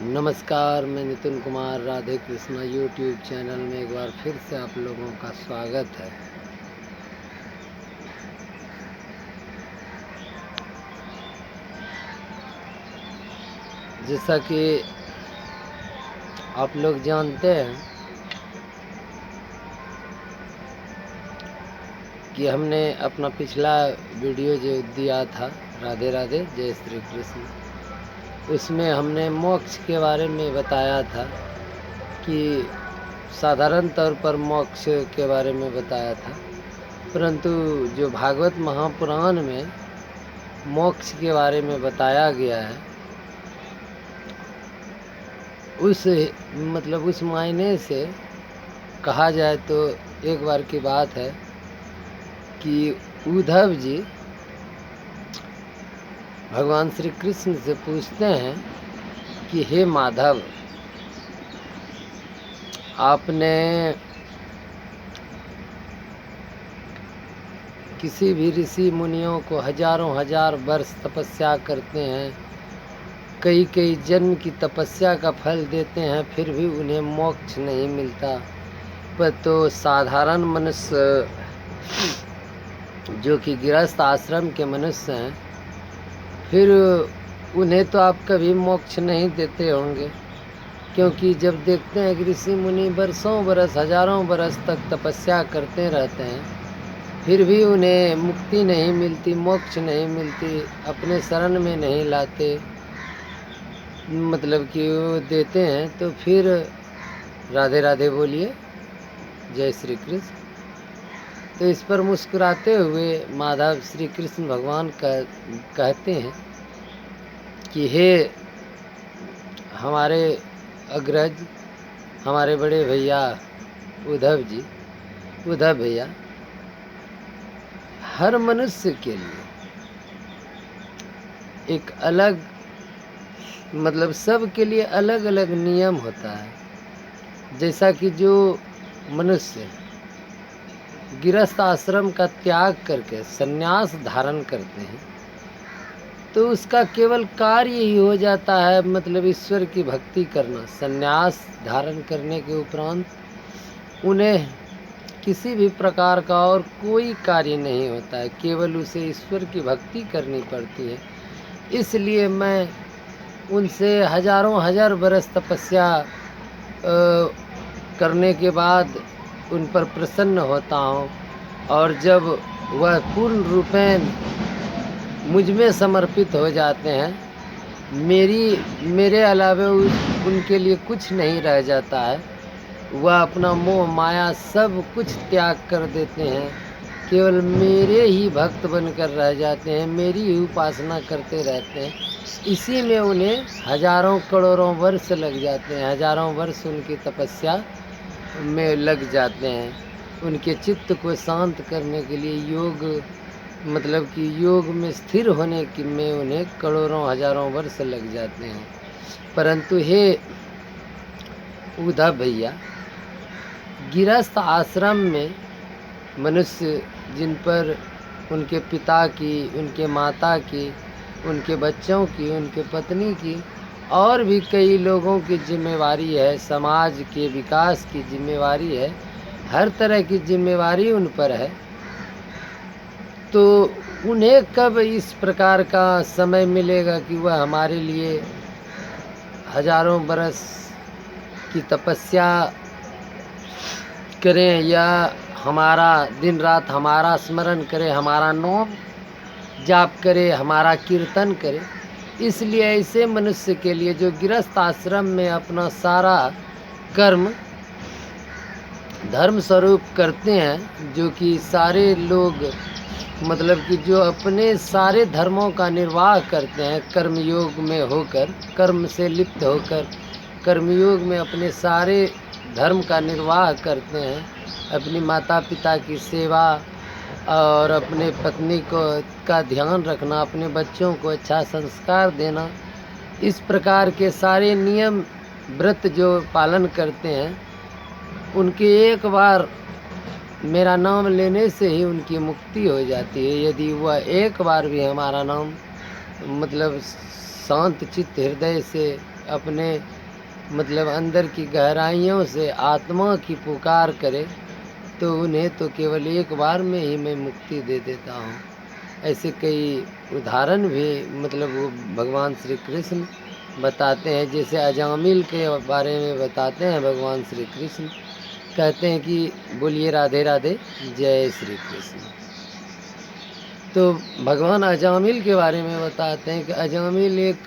नमस्कार, मैं Nitin Kumar Radhe Krishna YouTube channel में एक बार फिर से आप लोगों का स्वागत है। जैसा कि आप लोग जानते हैं कि हमने अपना पिछला वीडियो जो दिया था राधे राधे जय श्री कृष्ण, उसमें हमने मोक्ष के बारे में बताया था कि साधारण तौर पर मोक्ष के बारे में बताया था, परंतु जो भागवत महापुराण में मोक्ष के बारे में बताया गया है उस मायने से कहा जाए तो एक बार की बात है कि उद्धव जी भगवान श्री कृष्ण से पूछते हैं कि हे माधव, आपने किसी भी ऋषि मुनियों को हजारों हजार वर्ष तपस्या करते हैं, कई कई जन्म की तपस्या का फल देते हैं, फिर भी उन्हें मोक्ष नहीं मिलता। पर तो साधारण मनुष्य जो कि गृहस्थ आश्रम के मनुष्य हैं, फिर उन्हें तो आप कभी मोक्ष नहीं देते होंगे, क्योंकि जब देखते हैं कि ऋषि मुनि वर्षों बरस हजारों बरस तक तपस्या करते रहते हैं, फिर भी उन्हें मुक्ति नहीं मिलती, मोक्ष नहीं मिलती, अपने शरण में नहीं लाते, मतलब कि वो देते हैं, तो फिर राधे राधे बोलिए, जय श्री कृष्ण। तो इस पर मुस्कुराते हुए माधव श्री कृष्ण भगवान कहते हैं कि हे हमारे अग्रज, हमारे बड़े भैया उद्धव भैया, हर मनुष्य के लिए एक अलग सब के लिए अलग अलग नियम होता है। जैसा कि जो मनुष्य गृहस्थ आश्रम का त्याग करके संन्यास धारण करते हैं, तो उसका केवल कार्य ही हो जाता है ईश्वर की भक्ति करना। संन्यास धारण करने के उपरांत उन्हें किसी भी प्रकार का और कोई कार्य नहीं होता है, केवल उसे ईश्वर की भक्ति करनी पड़ती है। इसलिए मैं उनसे हजारों हजार बरस तपस्या करने के बाद उन पर प्रसन्न होता हूँ, और जब वह पूर्ण रूपेण मुझ में समर्पित हो जाते हैं, मेरे अलावा उनके लिए कुछ नहीं रह जाता है, वह अपना मोह माया सब कुछ त्याग कर देते हैं, केवल मेरे ही भक्त बनकर रह जाते हैं, मेरी ही उपासना करते रहते हैं। इसी में उन्हें हजारों करोड़ों वर्ष लग जाते हैं, हजारों वर्ष उनकी तपस्या में लग जाते हैं। उनके चित्त को शांत करने के लिए योग में स्थिर होने की में उन्हें करोड़ों हजारों वर्ष लग जाते हैं। परंतु हे उद्धव भैया, गृहस्थ आश्रम में मनुष्य जिन पर उनके पिता की, उनके माता की, उनके बच्चों की, उनके पत्नी की और भी कई लोगों की जिम्मेवारी है, समाज के विकास की जिम्मेवारी है, हर तरह की जिम्मेवारी उन पर है। तो उन्हें कब इस प्रकार का समय मिलेगा कि वह हमारे लिए हजारों बरस की तपस्या करें, या हमारा दिन रात हमारा स्मरण करें, हमारा नाम जाप करे, हमारा कीर्तन करे। इसलिए ऐसे मनुष्य के लिए जो गृहस्थ आश्रम में अपना सारा कर्म धर्म स्वरूप करते हैं, जो कि सारे लोग कि जो अपने सारे धर्मों का निर्वाह करते हैं, कर्मयोग में होकर, कर्म से लिप्त होकर कर्मयोग में अपने सारे धर्म का निर्वाह करते हैं, अपनी माता पिता की सेवा और अपने पत्नी का ध्यान रखना, अपने बच्चों को अच्छा संस्कार देना, इस प्रकार के सारे नियम व्रत जो पालन करते हैं, उनके एक बार मेरा नाम लेने से ही उनकी मुक्ति हो जाती है। यदि वह एक बार भी हमारा नाम शांत चित्त हृदय से अपने मतलब अंदर की गहराइयों से आत्मा की पुकार करे तो उन्हें तो केवल एक बार में ही मैं मुक्ति दे देता हूँ। ऐसे कई उदाहरण भी मतलब वो भगवान श्री कृष्ण बताते हैं। जैसे अजामिल के बारे में बताते हैं भगवान श्री कृष्ण, कहते हैं कि बोलिए राधे राधे, जय श्री कृष्ण। तो भगवान अजामिल के बारे में बताते हैं कि अजामिल एक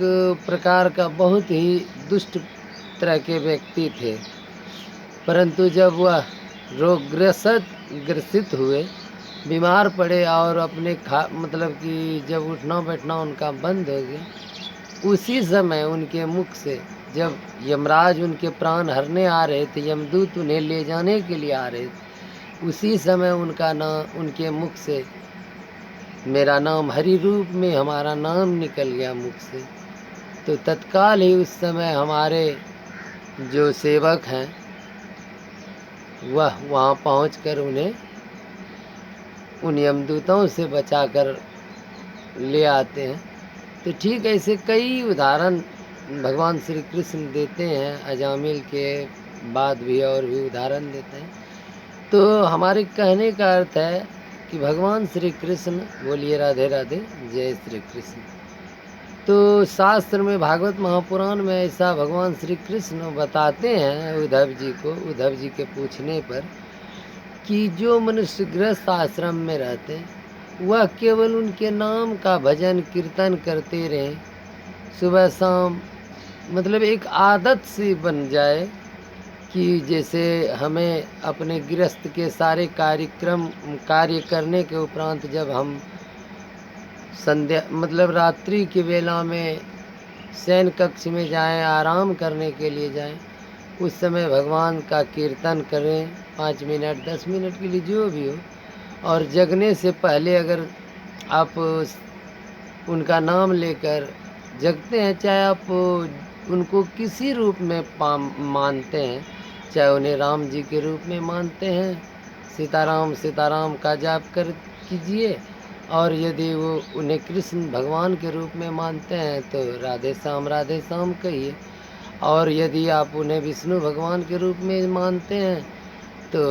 प्रकार का बहुत ही दुष्ट तरह के व्यक्ति थे, परंतु जब वह ग्रसित हुए, बीमार पड़े और अपने मतलब कि जब उठना बैठना उनका बंद हो गया, उसी समय उनके मुख से जब यमराज उनके प्राण हरने आ रहे थे, यमदूत उन्हें ले जाने के लिए आ रहे थे, उसी समय उनका नाम, उनके मुख से मेरा नाम, हरि रूप में हमारा नाम निकल गया मुख से। तो तत्काल ही उस समय हमारे जो सेवक हैं वह वहाँ पहुंचकर उन्हें उन यमदूतों से बचाकर ले आते हैं। तो ठीक ऐसे कई उदाहरण भगवान श्री कृष्ण देते हैं, अजामिल के बाद भी और भी उदाहरण देते हैं। तो हमारे कहने का अर्थ है कि भगवान श्री कृष्ण, बोलिए राधे राधे, जय श्री कृष्ण। तो शास्त्र में भागवत महापुराण में ऐसा भगवान श्री कृष्ण बताते हैं उद्धव जी को, उद्धव जी के पूछने पर, कि जो मनुष्य गृहस्थ आश्रम में रहते हैं वह केवल उनके नाम का भजन कीर्तन करते रहें सुबह शाम, मतलब एक आदत सी बन जाए कि जैसे हमें अपने गृहस्थ के सारे कार्य करने के उपरांत जब हम संध्या मतलब रात्रि की वेला में शयन कक्ष में जाएं, आराम करने के लिए जाएं, उस समय भगवान का कीर्तन करें 5 मिनट 10 मिनट के लिए जो भी हो। और जगने से पहले अगर आप उनका नाम लेकर जगते हैं, चाहे आप उनको किसी रूप में मानते हैं, चाहे उन्हें राम जी के रूप में मानते हैं, सीताराम सीताराम का जाप कर कीजिए, और यदि वो उन्हें कृष्ण भगवान के रूप में मानते हैं तो राधे श्याम कहिए, और यदि आप उन्हें विष्णु भगवान के रूप में मानते हैं तो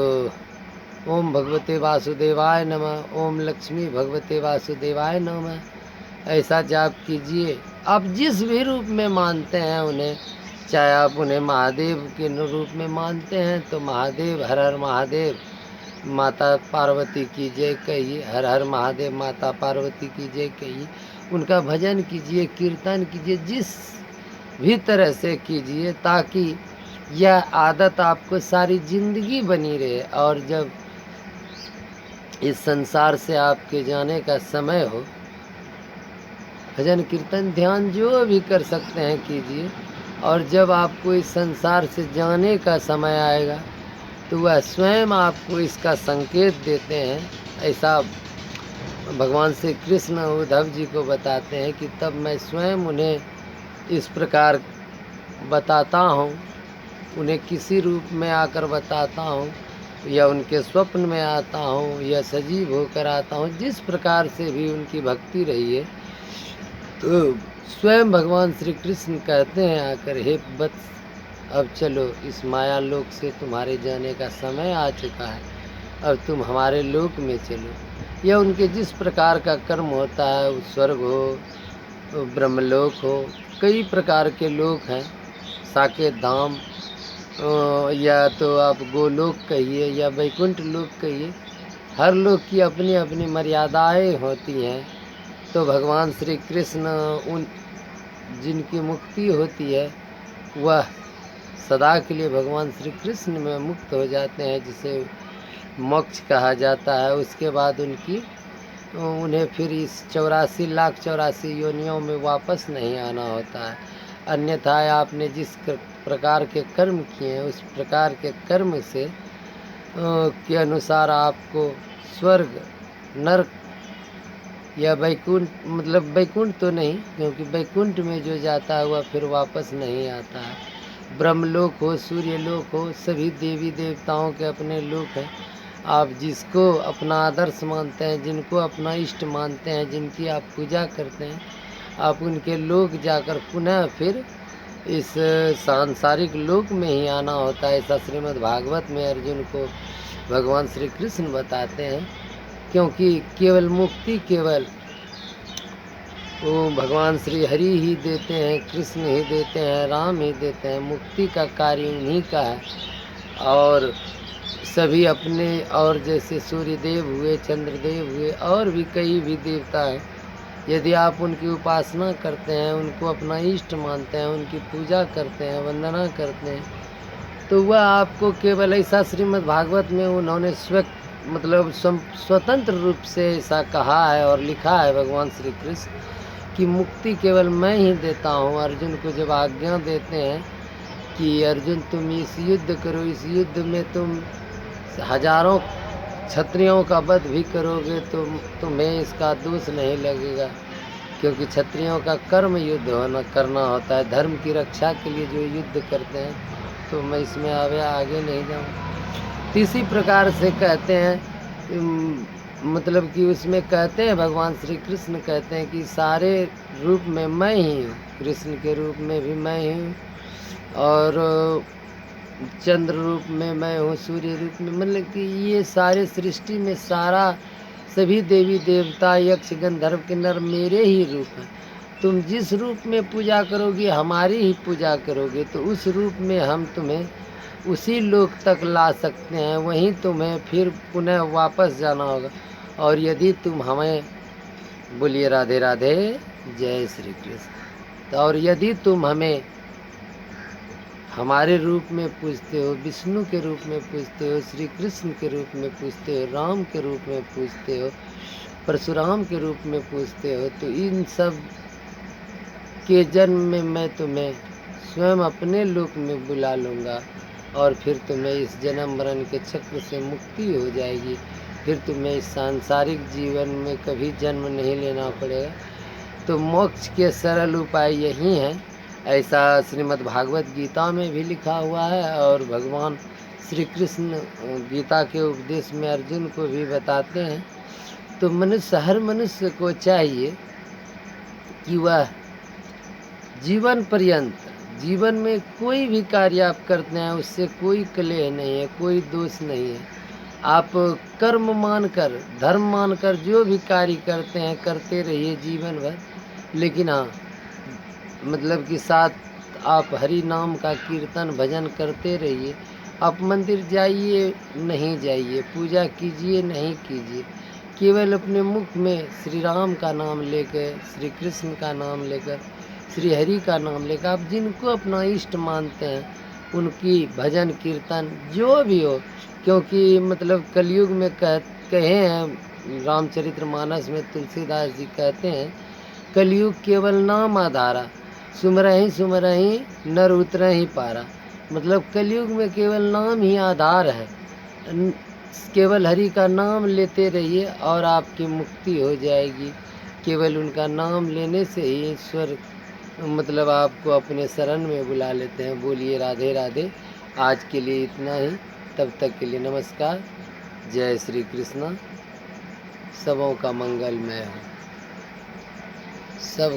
ओम भगवते वासुदेवाय नमः, ओम लक्ष्मी भगवते वासुदेवाय नमः, ऐसा जाप कीजिए। आप जिस भी रूप में मानते हैं उन्हें, चाहे आप उन्हें महादेव के रूप में मानते हैं तो महादेव, हर हर महादेव, माता पार्वती की जय कहिए, हर हर महादेव माता पार्वती की जय कहिए, उनका भजन कीजिए, कीर्तन कीजिए, जिस भी तरह से कीजिए, ताकि यह आदत आपको सारी जिंदगी बनी रहे, और जब इस संसार से आपके जाने का समय हो, भजन कीर्तन ध्यान जो भी कर सकते हैं कीजिए, और जब आपको इस संसार से जाने का समय आएगा तो वह स्वयं आपको इसका संकेत देते हैं। ऐसा भगवान श्री कृष्ण उद्धव जी को बताते हैं कि तब मैं स्वयं उन्हें इस प्रकार बताता हूँ, उन्हें किसी रूप में आकर बताता हूँ, या उनके स्वप्न में आता हूँ, या सजीव होकर आता हूँ, जिस प्रकार से भी उनकी भक्ति रही है। तो स्वयं भगवान श्री कृष्ण कहते हैं आकर, हे वत्स, अब चलो, इस माया लोक से तुम्हारे जाने का समय आ चुका है, अब तुम हमारे लोक में चलो। यह उनके जिस प्रकार का कर्म होता है, स्वर्ग हो, ब्रह्मलोक हो, कई प्रकार के लोक हैं, साकेत धाम, या तो आप गोलोक कहिए या वैकुंठ लोक कहिए, हर लोक की अपनी अपनी मर्यादाएं होती हैं। तो भगवान श्री कृष्ण उन जिनकी मुक्ति होती है वह सदा के लिए भगवान श्री कृष्ण में मुक्त हो जाते हैं, जिसे मोक्ष कहा जाता है। उसके बाद उन्हें फिर इस 84 लाख 84 योनियों में वापस नहीं आना होता है। अन्यथा आपने जिस प्रकार के कर्म किए हैं उस प्रकार के कर्म से के अनुसार आपको स्वर्ग, नरक या वैकुंठ, मतलब वैकुंठ तो नहीं, क्योंकि वैकुंठ में जो जाता है वह फिर वापस नहीं आता है। ब्रह्मलोक हो, सूर्यलोक हो, सभी देवी देवताओं के अपने लोक हैं। आप जिसको अपना आदर्श मानते हैं, जिनको अपना इष्ट मानते हैं, जिनकी आप पूजा करते हैं, आप उनके लोक जाकर पुनः फिर इस सांसारिक लोक में ही आना होता है। ऐसा श्रीमद् भागवत में अर्जुन को भगवान श्री कृष्ण बताते हैं, क्योंकि केवल मुक्ति केवल वो भगवान श्री हरि ही देते हैं, कृष्ण ही देते हैं, राम ही देते हैं। मुक्ति का कार्य उन्हीं का है। और सभी अपने, और जैसे सूर्यदेव हुए, चंद्रदेव हुए, और भी कई भी देवता हैं, यदि आप उनकी उपासना करते हैं, उनको अपना इष्ट मानते हैं, उनकी पूजा करते हैं, वंदना करते हैं, तो वह आपको केवल ऐसा श्रीमद् भागवत में उन्होंने स्वतंत्र रूप से ऐसा कहा है और लिखा है भगवान श्री कृष्ण कि मुक्ति केवल मैं ही देता हूँ। अर्जुन को जब आज्ञा देते हैं कि अर्जुन तुम इस युद्ध करो, इस युद्ध में तुम हजारों क्षत्रियों का वध भी करोगे तो तुम्हें इसका दोष नहीं लगेगा, क्योंकि क्षत्रियों का कर्म युद्ध करना होता है, धर्म की रक्षा के लिए जो युद्ध करते हैं। तो मैं इसमें आगे नहीं जाऊँ। इसी प्रकार से कहते हैं, मतलब कि उसमें कहते हैं भगवान श्री कृष्ण कहते हैं कि सारे रूप में मैं ही हूँ, कृष्ण के रूप में भी मैं ही हूँ, और चंद्र रूप में मैं हूँ, सूर्य रूप में, मतलब कि ये सारे सृष्टि में सारा सभी देवी देवता यक्ष गंधर्व किन्नर मेरे ही रूप हैं। तुम जिस रूप में पूजा करोगे हमारी ही पूजा करोगे, तो उस रूप में हम तुम्हें उसी लोक तक ला सकते हैं, वहीं तुम्हें फिर पुनः वापस जाना होगा। और यदि तुम हमें, बोलिए राधे राधे, जय श्री कृष्ण। तो और यदि तुम हमें हमारे रूप में पूजते हो, विष्णु के रूप में पूजते हो, श्री कृष्ण के रूप में पूजते हो, राम के रूप में पूजते हो, परशुराम के रूप में पूजते हो, तो इन सब के जन्म में मैं तुम्हें स्वयं अपने लोक में बुला लूँगा, और फिर तुम्हें इस जन्म मरण के चक्र से मुक्ति हो जाएगी। फिर तुम्हें इस सांसारिक जीवन में कभी जन्म नहीं लेना पड़ेगा। तो मोक्ष के सरल उपाय यही हैं। ऐसा श्रीमद् भागवत गीता में भी लिखा हुआ है, और भगवान श्री कृष्ण गीता के उपदेश में अर्जुन को भी बताते हैं। तो हर मनुष्य को चाहिए कि वह जीवन पर्यंत, जीवन में कोई भी कार्य आप करते हैं उससे कोई कलह नहीं है, कोई दोष नहीं है। आप कर्म मानकर, धर्म मानकर जो भी कार्य करते हैं करते रहिए जीवन भर, लेकिन हाँ, मतलब कि साथ आप हरि नाम का कीर्तन भजन करते रहिए। आप मंदिर जाइए नहीं जाइए, पूजा कीजिए नहीं कीजिए, केवल अपने मुख में श्री राम का नाम लेकर, श्री कृष्ण का नाम लेकर, श्री हरि का नाम लेकर, आप जिनको अपना इष्ट मानते हैं उनकी भजन कीर्तन जो भी हो। क्योंकि मतलब कलयुग में कहे हैं, रामचरितमानस में तुलसीदास जी कहते हैं, कलयुग केवल नाम आधारा, सुमरहि नर उतरहि पारा। मतलब कलयुग में केवल नाम ही आधार है। केवल हरि का नाम लेते रहिए और आपकी मुक्ति हो जाएगी। केवल उनका नाम लेने से ही ईश्वर मतलब आपको अपने शरण में बुला लेते हैं। बोलिए राधे राधे। आज के लिए इतना ही, तब तक के लिए नमस्कार। जय श्री कृष्णा। सबों का मंगलमय हो। सब